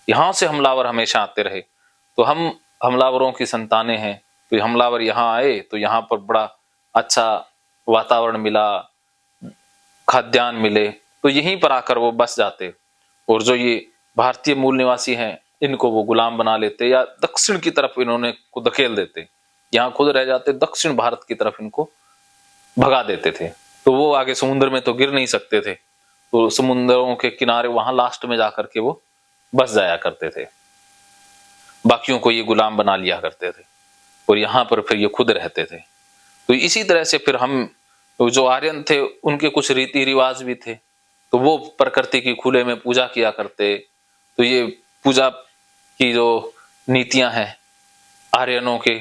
यहाँ से हमलावर हमेशा आते रहे। तो हम हमलावरों की संतानें हैं, तो हमलावर यहाँ आए तो यहाँ पर बड़ा अच्छा वातावरण मिला, खाद्यान्न मिले, तो यहीं पर आकर वो बस जाते। और जो ये भारतीय मूल निवासी हैं, इनको वो गुलाम बना लेते या दक्षिण की तरफ इन्होंने को धकेल देते, यहाँ खुद रह जाते, दक्षिण भारत की तरफ इनको भगा देते थे। तो वो आगे समुद्र में तो गिर नहीं सकते थे, तो समुद्रों के किनारे वहां लास्ट में जाकर के वो बस जाया करते थे, बाकियों को ये गुलाम बना लिया करते थे और यहाँ पर फिर ये खुद रहते थे। तो इसी तरह से फिर हम जो आर्यन थे उनके कुछ रीति रिवाज भी थे, तो वो प्रकृति की खुले में पूजा किया करते। तो ये पूजा की जो नीतियां हैं आर्यनों के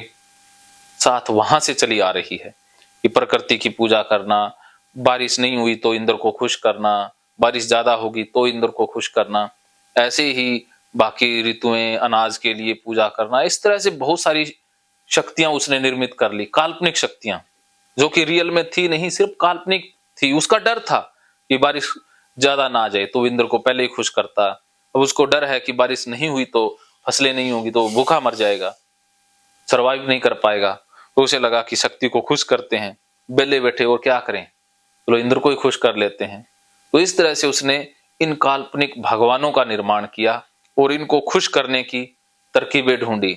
साथ वहां से चली आ रही है कि प्रकृति की पूजा करना, बारिश नहीं हुई तो इंद्र को खुश करना, बारिश ज्यादा होगी तो इंद्र को खुश करना, ऐसे ही बाकी ऋतुएं अनाज के लिए पूजा करना। इस तरह से बहुत सारी शक्तियां उसने निर्मित कर ली, काल्पनिक शक्तियां जो कि रियल में थी नहीं, सिर्फ काल्पनिक थी। उसका डर था कि बारिश ज्यादा ना आ जाए तो इंद्र को पहले ही खुश करता। अब उसको डर है कि बारिश नहीं हुई तो फसलें नहीं होगी तो भूखा मर जाएगा, सरवाइव नहीं कर पाएगा। तो उसे लगा कि शक्ति को खुश करते हैं, बेले बैठे और क्या करें, चलो इंद्र को ही खुश कर लेते हैं। तो इस तरह से उसने इन काल्पनिक भगवानों का निर्माण किया और इनको खुश करने की तरकीबें ढूंढी।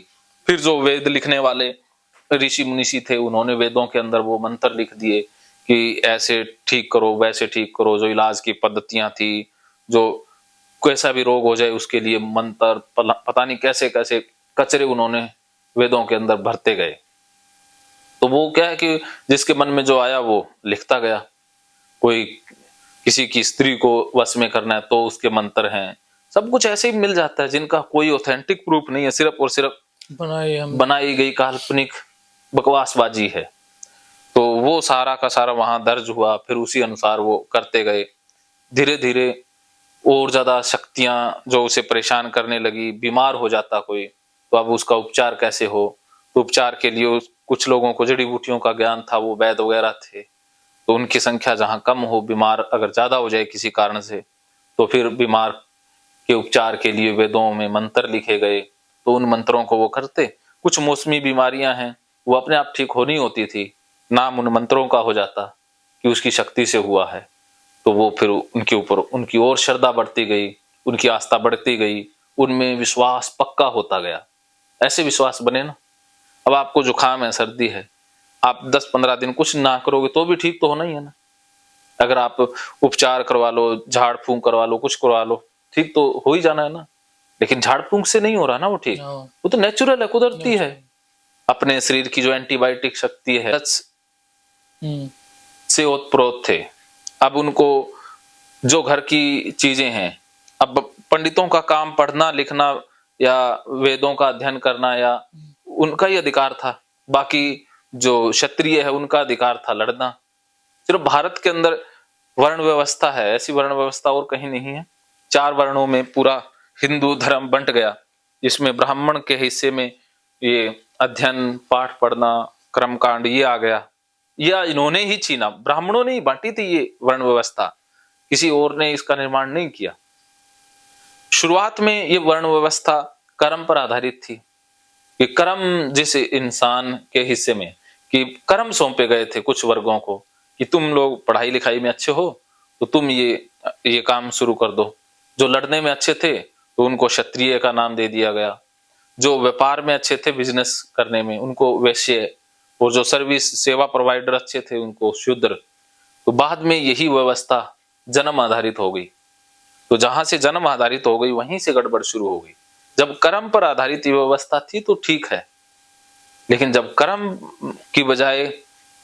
फिर जो वेद लिखने वाले ऋषि मुनिषि थे, उन्होंने वेदों के अंदर वो मंत्र लिख दिए कि ऐसे ठीक करो, वैसे ठीक करो। जो इलाज की पद्धतियां थी, जो कैसा भी रोग हो जाए उसके लिए मंत्र, पता नहीं कैसे कैसे कचरे उन्होंने वेदों के अंदर भरते गए। तो वो क्या है कि जिसके मन में जो आया वो लिखता गया। कोई किसी की स्त्री को वश में करना है तो उसके मंत्र हैं, सब कुछ ऐसे ही मिल जाता है जिनका कोई ऑथेंटिक प्रूफ नहीं है, सिर्फ और सिर्फ बनाई गई काल्पनिक बकवासबाजी है। तो वो सारा का सारा वहां दर्ज हुआ, फिर उसी अनुसार वो करते गए। धीरे धीरे और ज्यादा शक्तियां जो उसे परेशान करने लगी, बीमार हो जाता कोई तो अब उसका उपचार कैसे हो। तो उपचार के लिए कुछ लोगों को जड़ी बूटियों का ज्ञान था, वो वैद्य वगैरह थे, तो उनकी संख्या जहां कम हो, बीमार अगर ज्यादा हो जाए किसी कारण से, तो फिर बीमार के उपचार के लिए वेदों में मंत्र लिखे गए, तो उन मंत्रों को वो करते। कुछ मौसमी बीमारियां हैं वो अपने आप ठीक होनी होती थी, नाम उन मंत्रों का हो जाता कि उसकी शक्ति से हुआ है। तो वो फिर उनके ऊपर उनकी और श्रद्धा बढ़ती गई, उनकी आस्था बढ़ती गई, उनमें विश्वास पक्का होता गया। ऐसे विश्वास बने ना, अब आपको जुकाम है, सर्दी है, आप 10-15 दिन कुछ ना करोगे तो भी ठीक तो होना ही है ना। अगर आप उपचार करवा लो, झाड़ फूंक करवा लो, कुछ करवा लो, ठीक तो हो ही जाना है ना। लेकिन झाड़ फूंक से नहीं हो रहा ना वो ठीक, वो तो नेचुरल है, कुदरती है। अपने शरीर की जो एंटीबायोटिक शक्ति है से ओतप्रोत थे। अब उनको जो घर की चीजें हैं, अब पंडितों का काम पढ़ना लिखना या वेदों का अध्ययन करना या उनका ही अधिकार था, बाकी जो क्षत्रिय है उनका अधिकार था लड़ना। सिर्फ भारत के अंदर वर्ण व्यवस्था है, ऐसी वर्ण व्यवस्था और कहीं नहीं है। 4 वर्णों में पूरा हिंदू धर्म बंट गया, जिसमें ब्राह्मण के हिस्से में ये अध्ययन पाठ पढ़ना कर्मकांड ये आ गया। यह इन्होंने ही छीना, ब्राह्मणों ने ही बांटी थी ये वर्ण व्यवस्था, किसी और ने इसका निर्माण नहीं किया। शुरुआत में ये वर्ण व्यवस्था कर्म पर आधारित थी कि कर्म जिस इंसान के हिस्से में कि कर्म सौंपे गए थे कुछ वर्गों को कि तुम लोग पढ़ाई लिखाई में अच्छे हो तो तुम ये काम शुरू कर दो। जो लड़ने में अच्छे थे तो उनको क्षत्रिय का नाम दे दिया गया, जो व्यापार में अच्छे थे बिजनेस करने में उनको वैश्य, और जो सर्विस सेवा प्रोवाइडर अच्छे थे उनको शूद्र। तो बाद में यही व्यवस्था जन्म आधारित हो गई। तो जहां से जन्म आधारित हो गई वहीं से गड़बड़ शुरू हो गई। जब कर्म पर आधारित व्यवस्था थी तो ठीक है, लेकिन जब कर्म की बजाय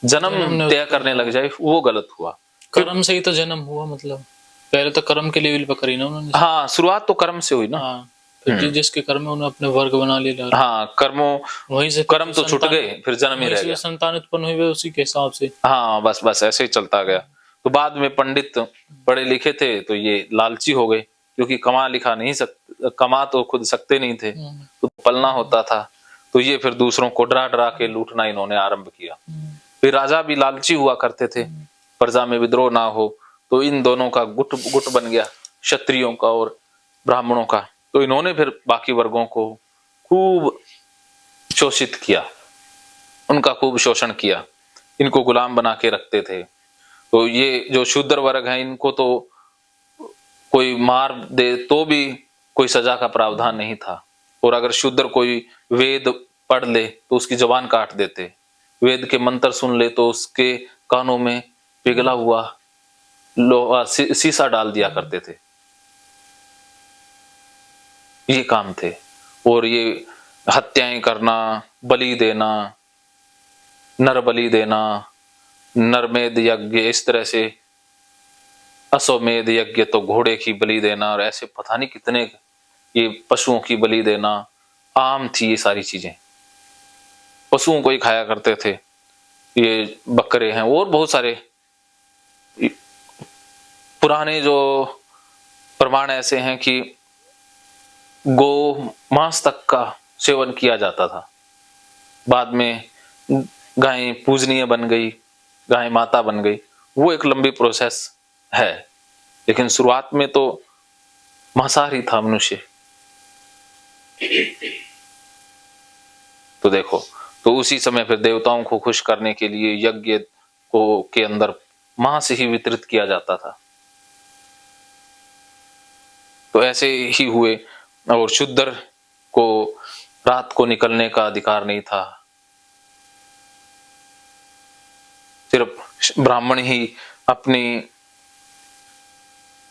जन्म तय करने लग जाए वो गलत हुआ। कर्म से ही तो जन्म हुआ, मतलब पहले तो कर्म के लेवल पर करी ना उन्होंने। हाँ, शुरुआत तो कर्म से हुई ना। हाँ, फिर जिसके कर्म में उन्होंने अपने वर्ग बना लिया। हाँ, कर्मों वहीं से कर्म तो छूट गए, फिर जन्म ही रह गया। संतान उत्पन्न हुई उसी के हिसाब से। हाँ, बस ऐसे ही चलता गया। तो बाद में पंडित पढ़े लिखे थे तो ये लालची हो गए, क्योंकि कमा तो खुद सकते नहीं थे, तो पलना होता था। तो ये फिर दूसरों को डरा डरा के लूटना इन्होंने आरंभ किया। फिर राजा भी लालची हुआ करते थे, प्रजा में विद्रोह ना हो, तो इन दोनों का गुट बन गया, क्षत्रियों का और ब्राह्मणों का। तो इन्होंने फिर बाकी वर्गों को खूब शोषित किया, उनका खूब शोषण किया, इनको गुलाम बना के रखते थे। तो ये जो शूद्र वर्ग है, इनको तो कोई मार दे तो भी कोई सजा का प्रावधान नहीं था, और अगर शूद्र कोई वेद पढ़ ले तो उसकी जबान काट देते, वेद के मंत्र सुन ले तो उसके कानों में पिघला हुआ लोहा सीसा डाल दिया करते थे। ये काम थे। और ये हत्याएं करना, बलि देना, नर बलि देना, नरमेध यज्ञ, इस तरह से अश्वमेध यज्ञ तो घोड़े की बलि देना, और ऐसे पता नहीं कितने ये पशुओं की बलि देना आम थी। ये सारी चीजें पशुओं को ही खाया करते थे, ये बकरे हैं और बहुत सारे पुराने जो प्रमाण ऐसे हैं कि गो मांस तक का सेवन किया जाता था। बाद में गाय पूजनीय बन गई, गाय माता बन गई, वो एक लंबी प्रोसेस है, लेकिन शुरुआत में तो मांसाहारी था मनुष्य। तो देखो, तो उसी समय फिर देवताओं को खुश करने के लिए यज्ञ को के अंदर मांस ही वितरित किया जाता था। तो ऐसे ही हुए। और शूद्र को रात को निकलने का अधिकार नहीं था, सिर्फ ब्राह्मण ही अपनी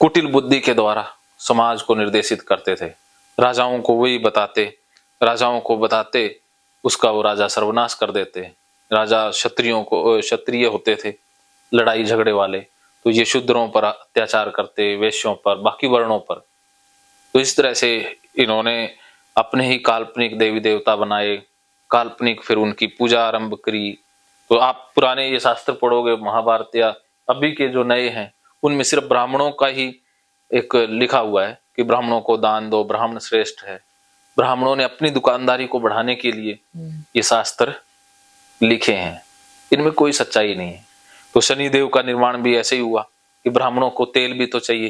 कुटिल बुद्धि के द्वारा समाज को निर्देशित करते थे। राजाओं को वही बताते, राजाओं को बताते उसका वो राजा सर्वनाश कर देते। राजा क्षत्रियों को, क्षत्रिय होते थे लड़ाई झगड़े वाले, तो ये शूद्रों पर अत्याचार करते, वैश्यों पर, बाकी वर्णों पर। तो इस तरह से इन्होंने अपने ही काल्पनिक देवी देवता बनाए, काल्पनिक फिर उनकी पूजा आरंभ करी। तो आप पुराने ये शास्त्र पढ़ोगे, महाभारत या अभी के जो नए हैं, उनमें सिर्फ ब्राह्मणों का ही एक लिखा हुआ है कि ब्राह्मणों को दान दो, ब्राह्मण श्रेष्ठ है। ब्राह्मणों ने अपनी दुकानदारी को बढ़ाने के लिए ये शास्त्र लिखे हैं, इनमें कोई सच्चाई नहीं है। तो शनिदेव का निर्माण भी ऐसे ही हुआ कि ब्राह्मणों को तेल भी तो चाहिए,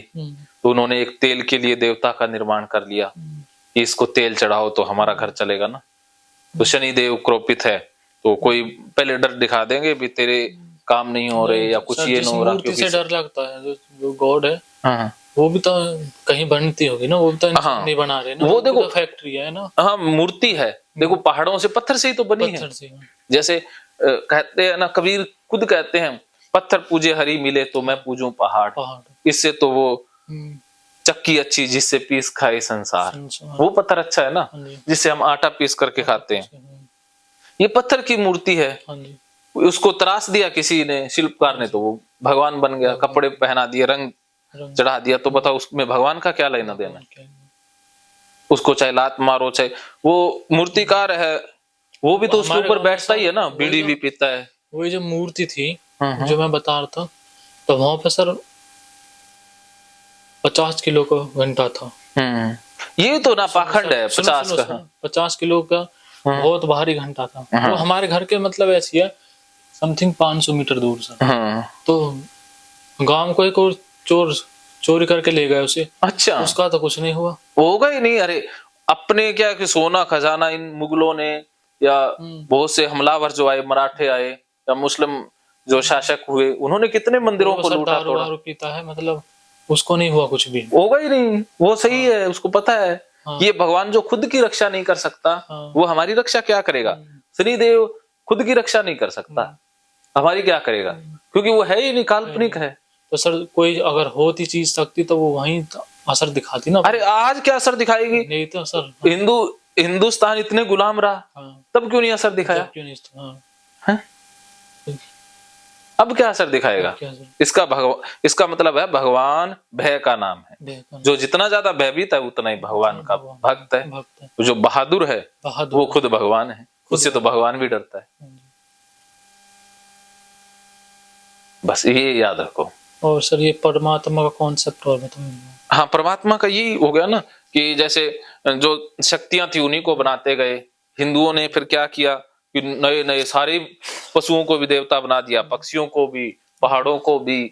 तो उन्होंने एक तेल के लिए देवता का निर्माण कर लिया कि इसको तेल चढ़ाओ तो हमारा घर चलेगा ना। तो शनिदेव क्रोपित है, तो कोई पहले डर दिखा देंगे भी तेरे काम नहीं हो रहे या कुछ ये नहीं हो रहा, मूर्ति से डर लगता है। जो गॉड है, हाँ, वो भी तो कहीं बनती होगी ना, वो भी तो इंसान नहीं बना रहे ना, वो देखो तो फैक्ट्री है ना। हाँ, मूर्ति है, देखो पहाड़ों से, पत्थर से ही तो बनी है। जैसे कहते हैं ना, कबीर खुद कहते हैं, पत्थर पूजे हरि मिले तो मैं पूजूं पहाड़। इससे तो वो चक्की अच्छी जिससे पीस खाए संसार, वो पत्थर अच्छा है ना, जिससे हम आटा पीस करके खाते हैं। ये पत्थर की मूर्ति है, उसको तराश दिया किसी ने, शिल्पकार ने, तो वो भगवान बन गया। कपड़े पहना दिए, रंग चढ़ा दिया, तो बताओ उसमें भगवान का क्या लेना देना। उसको चाहे लात मारो, चाहे वो मूर्तिकार है, वो भी तो उसके ऊपर बैठता ही है ना, बीड़ी भी पीता है। वही जो मूर्ति थी जो मैं बता रहा था, तो वहां पर सर 50 किलो का घंटा था। ये तो ना पाखंड है। 50 किलो का बहुत भारी घंटा था। वो हमारे घर के मतलब ऐसी है, समथिंग 500 मीटर दूर से। तो गांव को एक और चोर चोरी करके ले गए उसे। अच्छा, उसका तो कुछ नहीं हुआ, होगा ही नहीं। अरे अपने क्या कि सोना खजाना इन मुगलों ने या बहुत से हमलावर जो आए, मराठे आए या मुस्लिम जो शासक हुए, उन्होंने कितने मंदिरों को लूटा तोड़ा। दारू पीता है, मतलब उसको नहीं हुआ कुछ भी, होगा ही नहीं। वो सही है, उसको पता है। ये भगवान जो खुद की रक्षा नहीं कर सकता, वो हमारी रक्षा क्या करेगा। शनिदेव खुद की रक्षा नहीं कर सकता, हमारी क्या करेगा, क्योंकि वो है ही नहीं, काल्पनिक है। तो सर कोई अगर होती चीज सकती तो वो वहीं असर दिखाती ना। अरे आज क्या असर दिखाएगी, नहीं तो सर हिंदुस्तान इतने गुलाम रहा, तब क्यों नहीं असर दिखाया। अब क्या असर दिखाएगा। इसका मतलब है भगवान भय का नाम है। जो जितना ज्यादा भयभीत है उतना ही भगवान का भक्त है। जो बहादुर है वो खुद भगवान है, उससे तो भगवान भी डरता है। बस ये याद रखो। और सर ये परमात्मा का कॉन्सेप्ट और बताओ। हाँ, परमात्मा का यही हो गया ना कि जैसे जो शक्तियां थी उन्हीं को बनाते गए। हिंदुओं ने फिर क्या किया कि नए नए सारे पशुओं को भी देवता बना दिया, पक्षियों को भी, पहाड़ों को भी,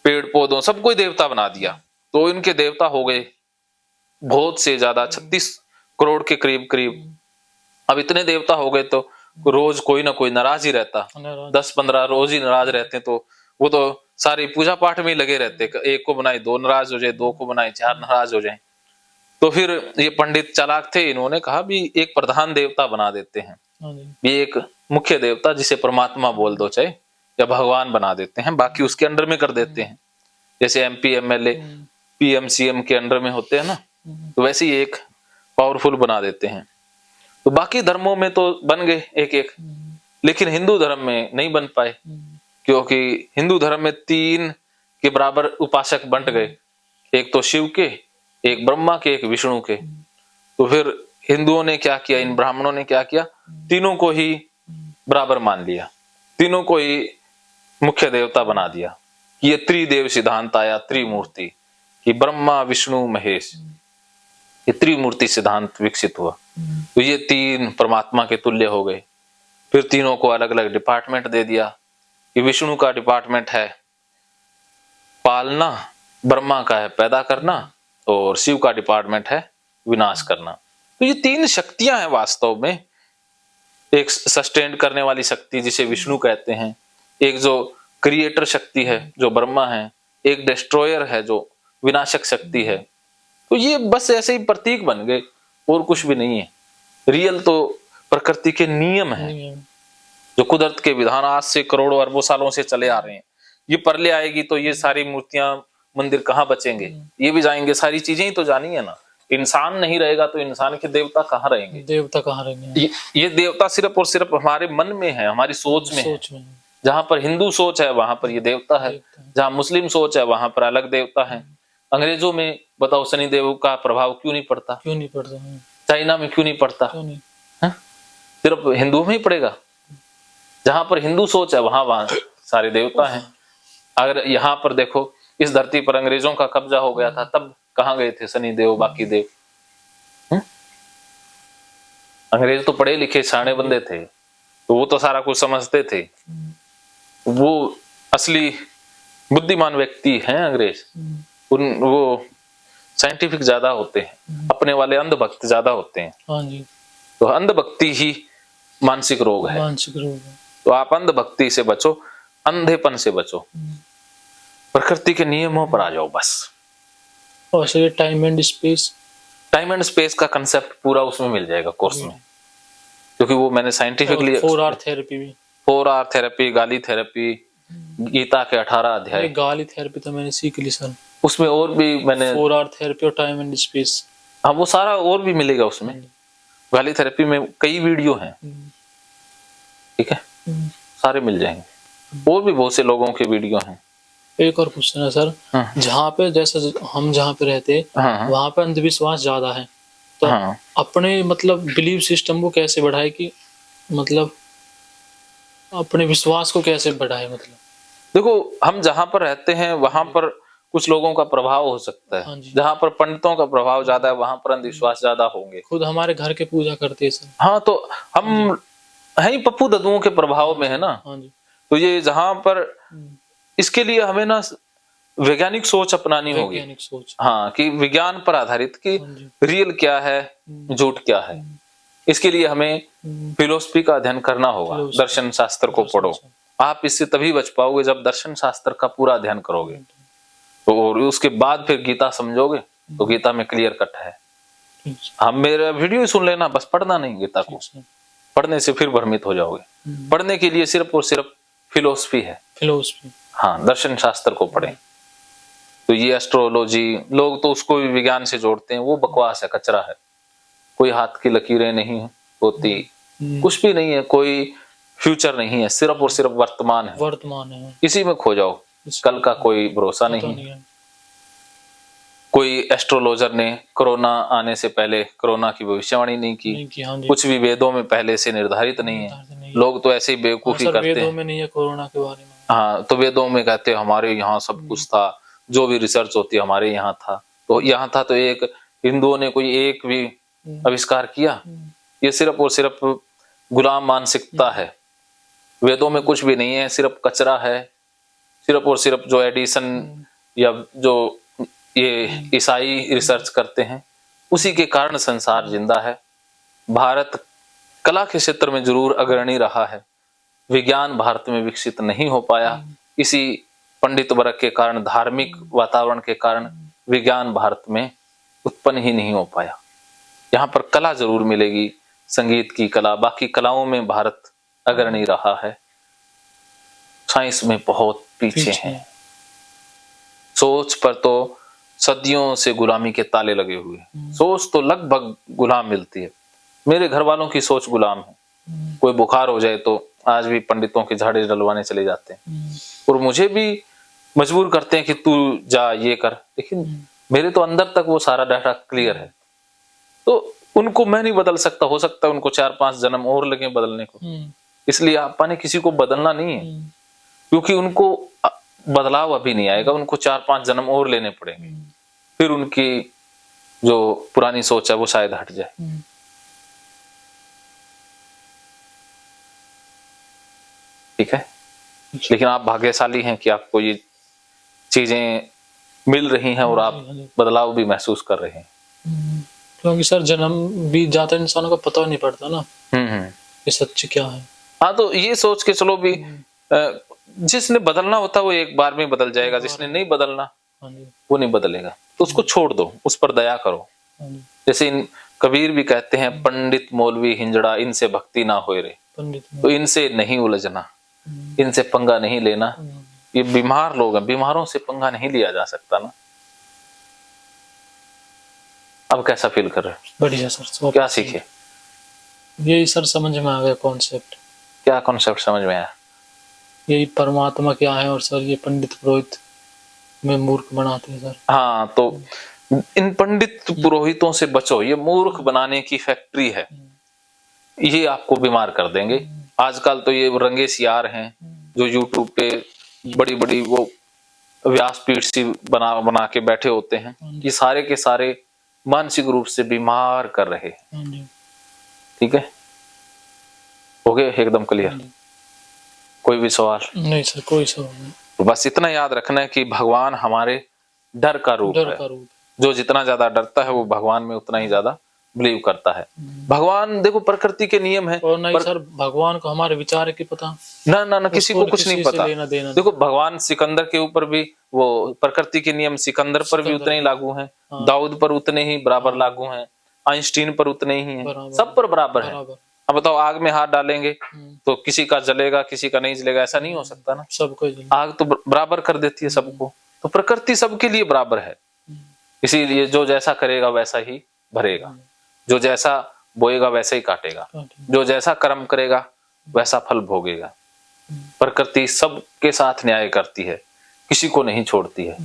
पेड़ पौधों सबको ही देवता बना दिया। तो इनके देवता हो गए बहुत से ज्यादा 36 करोड़ के करीब करीब। अब इतने देवता हो गए तो रोज कोई ना कोई नाराज ही रहता, 10-15 रोज ही नाराज रहते, तो वो तो सारी पूजा पाठ में ही लगे रहते। एक को बनाए 2 नाराज हो जाए, 2 को बनाए 4 नाराज हो जाए। तो फिर ये पंडित चालाक थे, इन्होंने कहा भी एक प्रधान देवता बना देते हैं, ये एक मुख्य देवता जिसे परमात्मा बोल दो चाहे, या भगवान बना देते हैं, बाकी उसके अंडर में कर देते हैं। जैसे MP MLA PM CM के अंडर में होते हैं ना, तो वैसे ही एक पावरफुल बना देते हैं। तो बाकी धर्मों में तो बन गए एक एक, लेकिन हिंदू धर्म में नहीं बन पाए, क्योंकि हिंदू धर्म में 3 के बराबर उपासक बंट गए, एक तो शिव के, एक ब्रह्मा के, एक विष्णु के। तो फिर हिंदुओं ने क्या किया, इन ब्राह्मणों ने क्या किया, तीनों को ही बराबर मान लिया, तीनों को ही मुख्य देवता बना दिया। ये त्रिदेव सिद्धांत आया, त्रिमूर्ति, कि ब्रह्मा विष्णु महेश, ये त्रिमूर्ति सिद्धांत विकसित हुआ। तो ये 3 परमात्मा के तुल्य हो गए। फिर तीनों को अलग अलग डिपार्टमेंट दे दिया, कि विष्णु का डिपार्टमेंट है पालना, ब्रह्मा का है पैदा करना, और शिव का डिपार्टमेंट है विनाश करना। तो ये 3 शक्तियां हैं वास्तव में, एक सस्टेन करने वाली शक्ति जिसे विष्णु कहते हैं, एक जो क्रिएटर शक्ति है जो ब्रह्मा है, एक डिस्ट्रॉयर है जो विनाशक शक्ति है। तो ये बस ऐसे ही प्रतीक बन गए और कुछ भी नहीं है। रियल तो प्रकृति के नियम है, जो कुदरत के विधान आज से करोड़ों अरबों सालों से चले आ रहे हैं। ये परले आएगी तो ये सारी मूर्तियां मंदिर कहाँ बचेंगे, ये भी जाएंगे, सारी चीजें ही तो जानी है ना। इंसान नहीं रहेगा तो इंसान के देवता कहाँ रहेंगे, देवता कहाँ रहेंगे। ये देवता सिर्फ और सिर्फ हमारे मन में है, हमारी सोच में है। जहां पर हिंदू सोच है वहां पर ये देवता है, जहां मुस्लिम सोच है वहां पर अलग देवता है। अंग्रेजों में बताओ शनिदेव का प्रभाव क्यों नहीं पड़ता, क्यों नहीं पड़ता, चाइना में क्यों नहीं पड़ता, सिर्फ हिंदू में ही पड़ेगा। जहां पर हिंदू सोच है वहां सारे देवता हैं। अगर यहाँ पर देखो, इस धरती पर अंग्रेजों का कब्जा हो गया था, तब कहाँ गए थे शनिदेव बाकी देव। अंग्रेज तो पढ़े लिखे शाणे बंदे थे, तो वो तो सारा कुछ समझते थे, वो असली बुद्धिमान व्यक्ति हैं अंग्रेज। वो साइंटिफिक ज्यादा होते हैं, अपने वाले अंधभक्त ज्यादा होते हैं। हाँ जी। तो अंधभक्ति ही मानसिक रोग है, मानसिक रोग है। तो आप अंधभक्ति से बचो, अंधेपन से बचो, प्रकृति के नियमों पर आ जाओ बस। और ये टाइम एंड स्पेस का कंसेप्ट पूरा उसमें मिल जाएगा कोर्स में, क्योंकि वो मैंने साइंटिफिकली 4R थेरेपी भी, 4R थेरेपी, गाली थेरेपी, गीता के 18 अध्याय। गाली थेरेपी तो मैंने सीख ली सर, उसमें और भी मैंने 4R थेरेपी और टाइम एंड स्पेस, हाँ वो सारा और भी मिलेगा उसमें। गाली थेरेपी में कई वीडियो हैं, ठीक है, सारे मिल जाएंगे। और भी बहुत से लोगों के वीडियो हैं। एक और क्वेश्चन है सर, जहाँ पे जैसे हम जहाँ पे रहते हैं वहाँ पे अंधविश्वास ज्यादा है, तो अपने मतलब बिलीव सिस्टम को कैसे बढ़ाए, कि मतलब अपने विश्वास को कैसे बढ़ाए। मतलब देखो, हम जहाँ पर रहते हैं वहां पर कुछ लोगों का प्रभाव हो सकता है, जहाँ पर पंडितों का प्रभाव ज्यादा है वहां पर अंधविश्वास ज्यादा होंगे। खुद हमारे घर के पूजा करते हैं सर। हाँ, तो हम है ही पप्पू दद्दुओं के प्रभाव में है ना। तो ये जहाँ पर, इसके लिए हमें ना वैज्ञानिक सोच अपनानी होगी। हाँ, कि विज्ञान पर आधारित, कि रियल क्या है झूठ क्या है। इसके लिए हमें फिलोसफी का अध्ययन करना होगा, दर्शन शास्त्र को पढ़ो। आप इससे तभी बच पाओगे जब दर्शन शास्त्र का पूरा अध्ययन करोगे, तो और उसके बाद फिर गीता समझोगे, तो गीता में क्लियर कट है। हम मेरा वीडियो सुन लेना, बस पढ़ना नहीं गीता को, पढ़ने से फिर भ्रमित हो जाओगे। पढ़ने के लिए सिर्फ और सिर्फ फिलोसफी है, फिलोसफी। हाँ, दर्शन शास्त्र को पढ़ें। तो ये एस्ट्रोलॉजी, लोग तो उसको भी विज्ञान से जोड़ते हैं, वो बकवास है, कचरा है। कोई हाथ की लकीरें नहीं होती, कुछ भी नहीं है, कोई फ्यूचर नहीं है, सिर्फ और सिर्फ वर्तमान है। वर्तमान है, इसी में खो जाओ, कल का कोई भरोसा नहीं है। कोई एस्ट्रोलॉजर ने कोरोना आने से पहले कोरोना की भविष्यवाणी नहीं की, कुछ भी वेदों में पहले से निर्धारित नहीं है। लोग तो ऐसे ही बेवकूफी करते हैं। वेदों में नहीं है कोरोना के बारे में। हाँ, तो वेदों में कहते हैं हमारे यहाँ सब कुछ था, जो भी रिसर्च होती है हमारे यहाँ था। तो यहाँ था तो एक हिंदुओं ने कोई एक भी आविष्कार किया? ये सिर्फ और सिर्फ गुलाम मानसिकता है। वेदों में कुछ भी नहीं है, सिर्फ कचरा है। सिर्फ और सिर्फ जो एडिशन या जो ये ईसाई रिसर्च करते हैं उसी के कारण संसार जिंदा है। भारत कला के क्षेत्र में जरूर अग्रणी रहा है, विज्ञान भारत में विकसित नहीं हो पाया। इसी पंडित वर्ग के कारण, धार्मिक वातावरण के कारण विज्ञान भारत में उत्पन्न ही नहीं हो पाया। यहाँ पर कला जरूर मिलेगी, संगीत की कला, बाकी कलाओं में भारत अग्रणी रहा है। साइंस में बहुत पीछे है। सोच पर तो सदियों से गुलामी के ताले लगे हुए हैं। सोच तो लगभग गुलाम मिलती है। मेरे घर वालों की सोच गुलाम है। कोई बुखार हो जाए तो आज भी पंडितों के झाड़े डलवाने चले जाते हैं और मुझे भी मजबूर करते हैं कि तू जा ये कर, लेकिन मेरे तो अंदर तक वो सारा डाटा क्लियर है। तो उनको मैं नहीं बदल सकता। हो सकता है उनको 4-5 जन्म और लगे बदलने को। इसलिए आपा ने किसी को बदलना नहीं है, क्योंकि उनको बदलाव अभी नहीं आएगा। उनको 4-5 जन्म और लेने पड़ेंगे, फिर उनकी जो पुरानी सोच है वो शायद हट जाए। ठीक है, लेकिन आप भाग्यशाली हैं कि आपको ये चीजें मिल रही हैं और आप बदलाव भी महसूस कर रहे हैं। क्योंकि सर जन्म बीत जाता है, इंसानों को पता नहीं पड़ता ना ये सच क्या है। हाँ, तो ये सोच के चलो भी जिसने बदलना होता है वो एक बार में बदल जाएगा, जिसने नहीं बदलना वो नहीं बदलेगा। तो उसको छोड़ दो, उस पर दया करो। जैसे कबीर भी कहते हैं, पंडित मौलवी हिंजड़ा इनसे भक्ति ना होए रे। तो इनसे नहीं उलझना, इनसे पंगा नहीं लेना। ये बीमार लोग हैं, बीमारों से पंगा नहीं लिया जा सकता ना। अब कैसा फील कर रहे हो? बढ़िया सर। क्या सीखे? यही सर समझ में आ गया कॉन्सेप्ट। क्या कॉन्सेप्ट समझ में आया? यही परमात्मा क्या है, और सर ये पंडित पुरोहित में मूर्ख बनाते हैं सर। हाँ, तो इन पंडित पुरोहितों से बचो। ये मूर्ख बनाने की फैक्ट्री है, ये आपको बीमार कर देंगे। आजकल तो ये रंगे सियार हैं जो यूट्यूब पे बड़ी बड़ी वो व्यासपीठ सी बना के बैठे होते हैं। ये सारे के सारे मानसिक रूप से बीमार कर रहे हैं। ठीक है, हो गए एकदम क्लियर? कोई भी सवाल? नहीं सर, कोई सवाल नहीं। तो बस इतना याद रखना है कि भगवान हमारे डर का रूप है। जो जितना ज्यादा डरता है वो भगवान में उतना ही ज्यादा बिलीव करता है। भगवान देखो प्रकृति के नियम है। और नहीं सर, भगवान को हमारे विचार की पता ना किसी को कुछ नहीं पता। देखो भगवान सिकंदर के ऊपर भी वो प्रकृति के नियम सिकंदर पर भी उतने ही लागू हैं, दाऊद पर उतने ही बराबर लागू हैं, आइंस्टीन पर उतने ही हैं, सब पर बराबर है। अब बताओ, आग में हाथ डालेंगे तो किसी का जलेगा किसी का नहीं जलेगा, ऐसा नहीं हो सकता ना। सबको आग तो बराबर कर देती है सबको। तो प्रकृति सबके लिए बराबर है। इसीलिए जो जैसा करेगा वैसा ही भरेगा, जो जैसा बोएगा वैसा ही काटेगा, जो जैसा कर्म करेगा वैसा फल भोगेगा। प्रकृति सबके साथ न्याय करती है, किसी को नहीं छोड़ती है।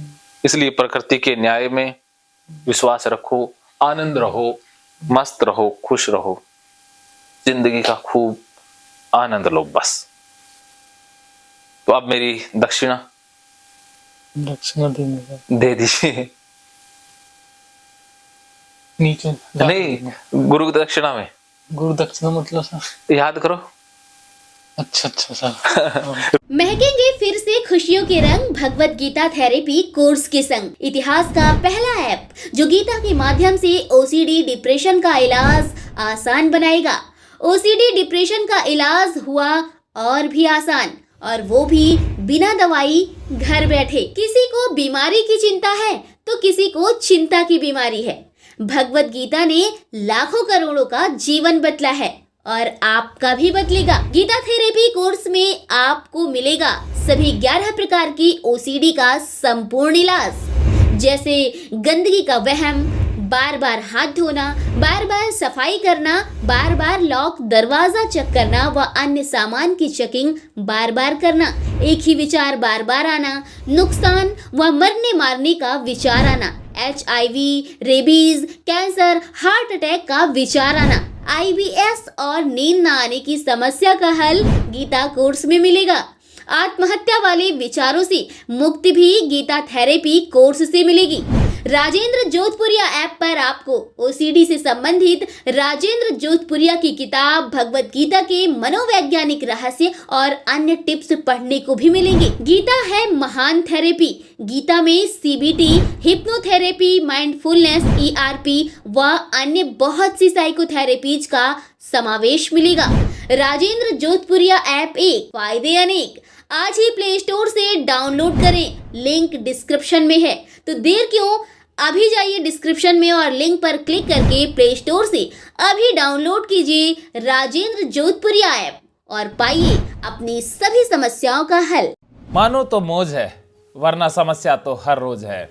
इसलिए प्रकृति के न्याय में विश्वास रखो, आनंद रहो, मस्त रहो, खुश रहो, जिंदगी का खूब आनंद लो बस। तो अब मेरी दक्षिणा दे दीजिए। नीचे नहीं, गुरु दक्षिणा में। गुरु दक्षिणा मतलब सर याद करो। अच्छा सर। महकेंगे फिर से खुशियों के रंग भगवत गीता थेरेपी कोर्स के संग। इतिहास का पहला ऐप जो गीता के माध्यम से ओसीडी डिप्रेशन का इलाज आसान बनाएगा। ओसीडी डिप्रेशन का इलाज हुआ और भी आसान, और वो भी बिना दवाई, घर बैठे। किसी को बीमारी की चिंता है तो किसी को चिंता की बीमारी है। भगवत गीता ने लाखों करोड़ों का जीवन बदला है और आपका भी बदलेगा। गीता थेरेपी कोर्स में आपको मिलेगा सभी 11 प्रकार की ओसीडी का संपूर्ण इलाज, जैसे गंदगी का वहम, बार बार हाथ धोना, बार बार सफाई करना, बार बार लॉक दरवाजा चेक करना व अन्य सामान की चेकिंग बार बार करना, एक ही विचार बार बार आना, नुकसान व मरने मारने का विचार आना, HIV, rabies, cancer, heart attack का विचार आना, IBS और नींद न आने की समस्या का हल गीता कोर्स में मिलेगा। आत्महत्या वाले विचारों से मुक्ति भी गीता थेरेपी कोर्स से मिलेगी। राजेंद्र जोधपुरिया ऐप पर आपको ओसीडी से संबंधित राजेंद्र जोधपुरिया की किताब भगवत गीता के मनोवैज्ञानिक रहस्य और अन्य टिप्स पढ़ने को भी मिलेंगे। गीता है महान थेरेपी। गीता में सीबीटी, हिप्नोथेरेपी, माइंडफुलनेस, ईआरपी व अन्य बहुत सी साइकोथेरेपीज का समावेश मिलेगा। राजेंद्र जोधपुरिया ऐप एक, फायदे अनेक। आज ही प्ले स्टोर से डाउनलोड करें, लिंक डिस्क्रिप्शन में है। तो देर क्यों, अभी जाइए डिस्क्रिप्शन में और लिंक पर क्लिक करके प्ले स्टोर से अभी डाउनलोड कीजिए राजेंद्र जोधपुरिया ऐप और पाइए अपनी सभी समस्याओं का हल। मानो तो मौज है, वरना समस्या तो हर रोज है।